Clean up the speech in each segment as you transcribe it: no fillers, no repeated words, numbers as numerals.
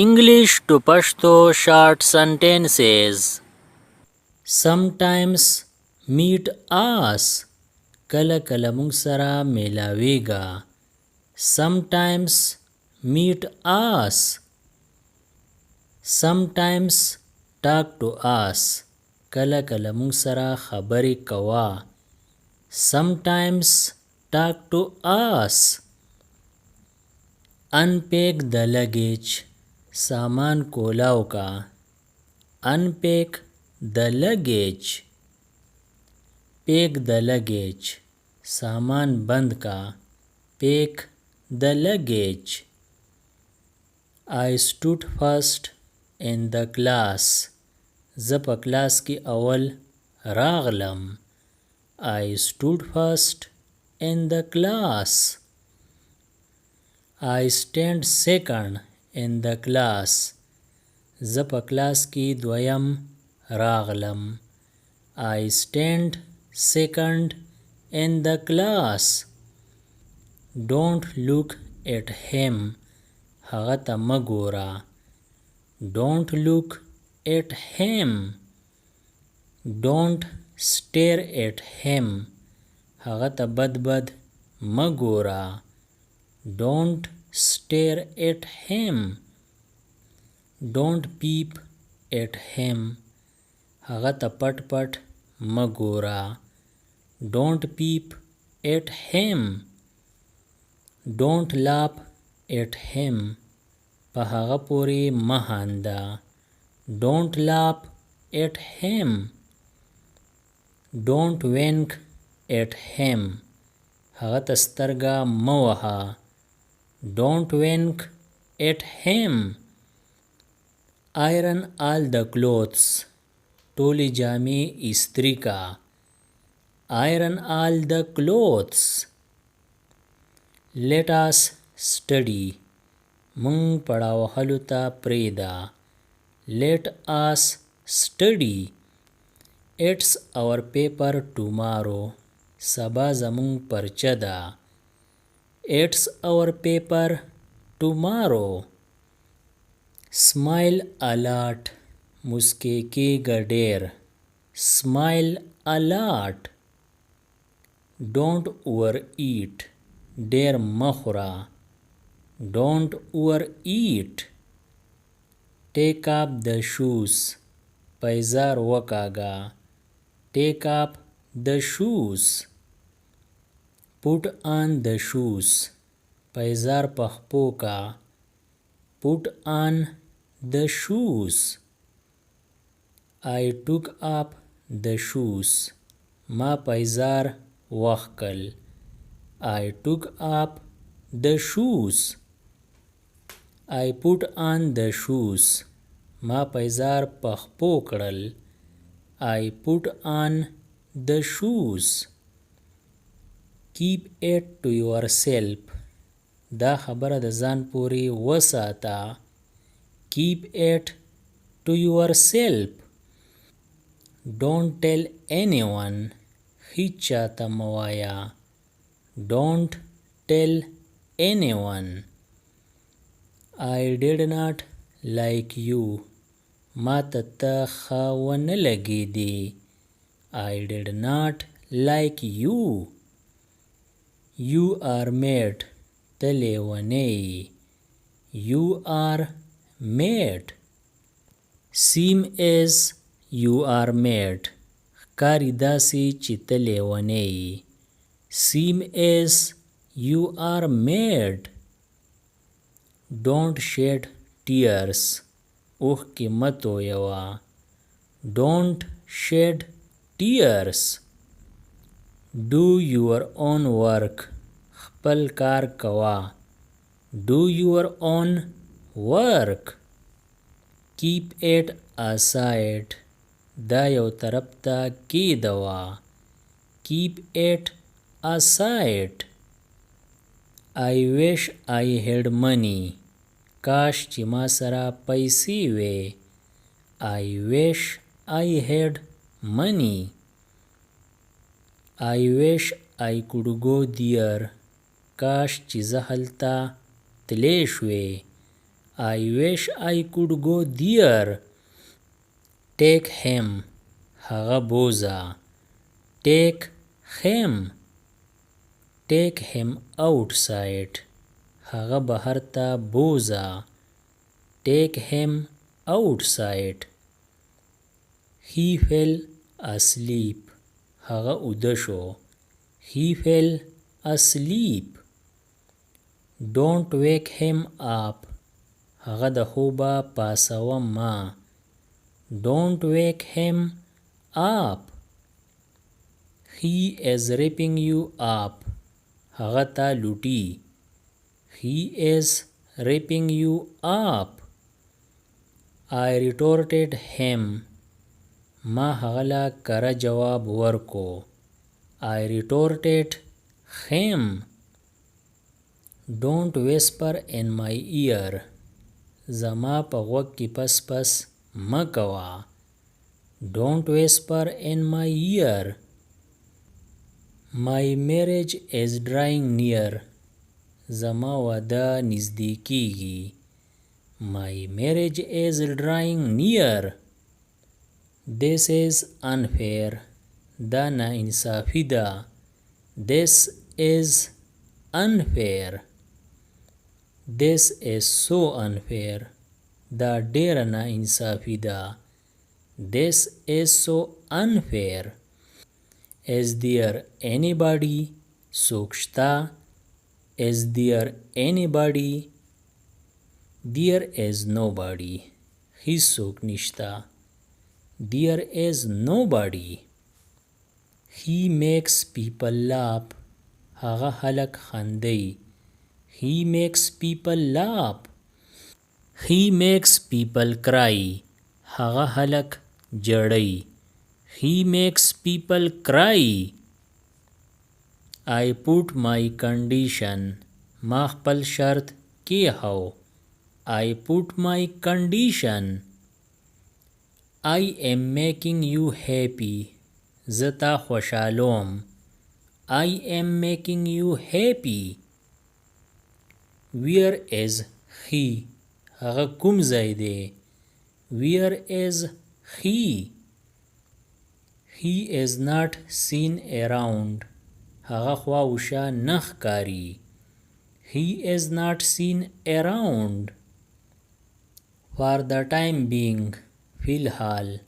English to Pashto short sentences. Sometimes meet us. کله کله مونږ سره میلاویږه. Sometimes meet us. Sometimes talk to us. کله کله مونږ سره خبرې کوه. Sometimes talk to us. Unpack the luggage. सामान कोलाओ का. Unpack the luggage. Pack the luggage. सामान बंद का. Pack the luggage. I stood first in the class. زه په کلاس کې اول راغلم. I stood first in the class. I stand second in the class. زه په کلاس کې دویم راغلم. I stand second in the class. Don't look at him. هغه ته مه ګوره. Don't look at him. Don't stare at him. هغه ته بد بد مه ګوره. Don't stare at him. Don't peep at him. هغه ته پټ پټ مه ګوره. Don't peep at him. Don't laugh at him. په هغه پورې مه خانده. Don't laugh at him. Don't wink at him. هغه ته سترګه مه وهه. Don't wink at him. Iron all the clothes. ټولې جامې استری کا. Iron all the clothes. Let us study. مونږ پړاو وهلو ته پرېږده. Let us study. It's our paper tomorrow. سبا زمونږ پرچه ده. It's our paper tomorrow. Smile a lot. مسکی کېږه ډېر. Smile a lot. Don't overeat. ډېر مه خوره. Don't overeat. Take off the shoes. پایزار وکاږه. Take off the shoes. Put on the shoes. پایزار په خپو کا. Put on the shoes. I took off the shoes. ما پایزار وخکل. I took off the shoes. I put on the shoes. ما پایزار په خپو کړل. I put on the shoes. Keep it to yourself. دا خبره د ځان پورې وساته. Keep it to yourself. Don't tell anyone. هیچ چاته مه وایه. Don't tell anyone. I did not like you. ما ته ته ښه ونه لګېدې. I did not like you. You are mad. ته لیونی. You are mad. Seem as you are mad. ښکاري داسې چې ته لیونی. Seem as you are mad. Don't shed tears. اوښکې مه تویوه. Don't shed tears. Do your own work. خپل کار کوه. Do your own work. Keep it aside. دا یو طرف ته کېږدوه. Keep it aside. I wish I had money. کاش چې ما سره پیسې وې. I wish I had money. I wish I could go there. کاش چې زه هلته تلی شوې. I wish I could go there. Take him. هغه بوزه. Take him. Take him outside. هغه بهر ته بوزه. Take him outside. He fell asleep. هغه اوده شو. He fell asleep. Don't wake him up. هغه د خوبه پاسوه ما. Don't wake him up. He is ripping you up. هغه تا لوټي. He is ripping you up. I retorted him. ما هغه له کره جواب ورکو. I retorted him. Don't whisper in my ear. زما په غوږ کې پس پس مکوه. Don't whisper in my ear. My marriage is drawing near. زما واده نږدې کیږي. My marriage is drawing near. This is unfair. دا ناانصافي ده. This is unfair. This is so unfair. دا ډیره ناانصافي ده. This is so unfair. Is there anybody? څوک شته. Is there anybody? There is nobody. هیڅوک نشته. There is nobody. He makes people laugh. هغه خلک خندي. He makes people laugh. He makes people cry. هغه خلک جړي. He makes people cry. I put my condition. ما خپل شرط کیښو. I put my condition. I am making you happy. زتا خوشالوم. I am making you happy. Where is he? هغه کوم ځای دی. Where is he? He is not seen around. هغه خوا وشا نه ښکاري. He is not seen around. For the time being. فی الحال.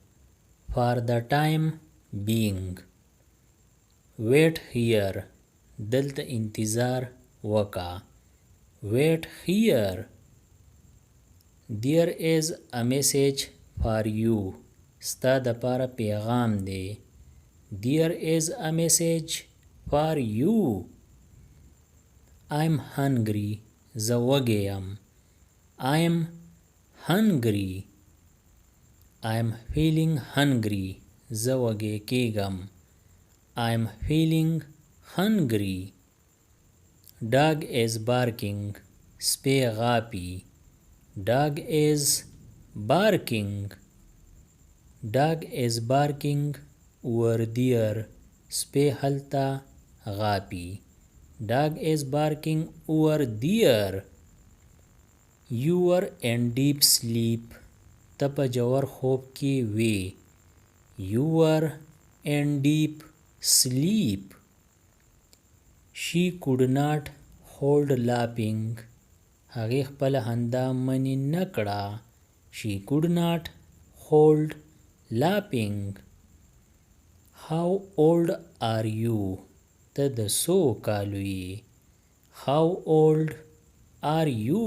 For the time being. Wait here. دلته انتظار وکا. Wait here. There is a message for you. ستا د پاره پیغام دی. There is a message for you. I'm hungry. زه وږی یم. I'm hungry. I'm feeling hungry. زه وږی کیږم. I'm feeling hungry. Dog is barking. سپی غاپي. Dog is barking. Dog is barking over there. سپی هلته غاپي. Dog is barking over there. You were in deep sleep. ته په ژور خوب کې وې. You were in deep sleep. She could not hold laughing. هغې خپله خندا منې نه کړه. She could not hold laughing. How old are you? ته د څو کالو یې. How old are you?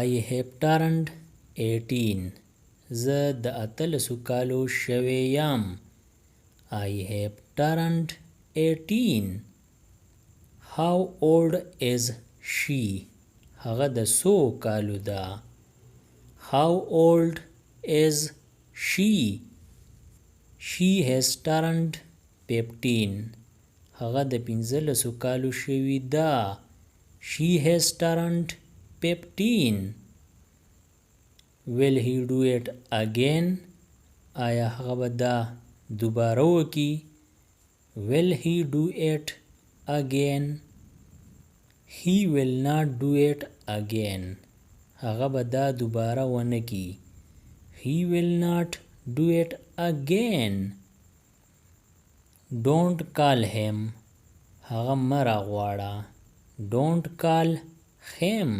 I have turned 18. زه د 18 کالو شوی یم. I have turned 18. How old is she? هغه د څو کالو ده. How old is she? She has turned 15. هغه د 15 کالو شوی ده. She has turned 15. Will he do it again? آیا هغه به دا دوباره وکړي. Will he do it again? He will not do it again. هغه به دا دوباره ونه کی. He will not do it again. Don't call him. هغه مه راغواړه. Don't call him.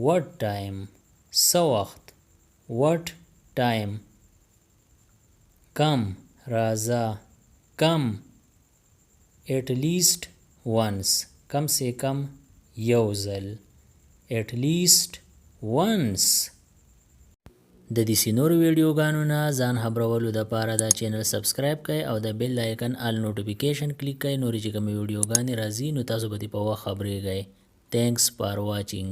What time? څه وخت. What time? Come. راځه. Come. At least once. کم سے کم یو ځل. At least once. د دې نورو ویډیوګانو نه ځان خبرولو دپاره دا چینل سبسکرایب کړئ او د بیل آیکن آل نوټیفیکیشن کلیک کړئ. نورې چې کومې ویډیوګانې راځي نو تاسو به دې په وخت خبریږئ. Thanks for watching.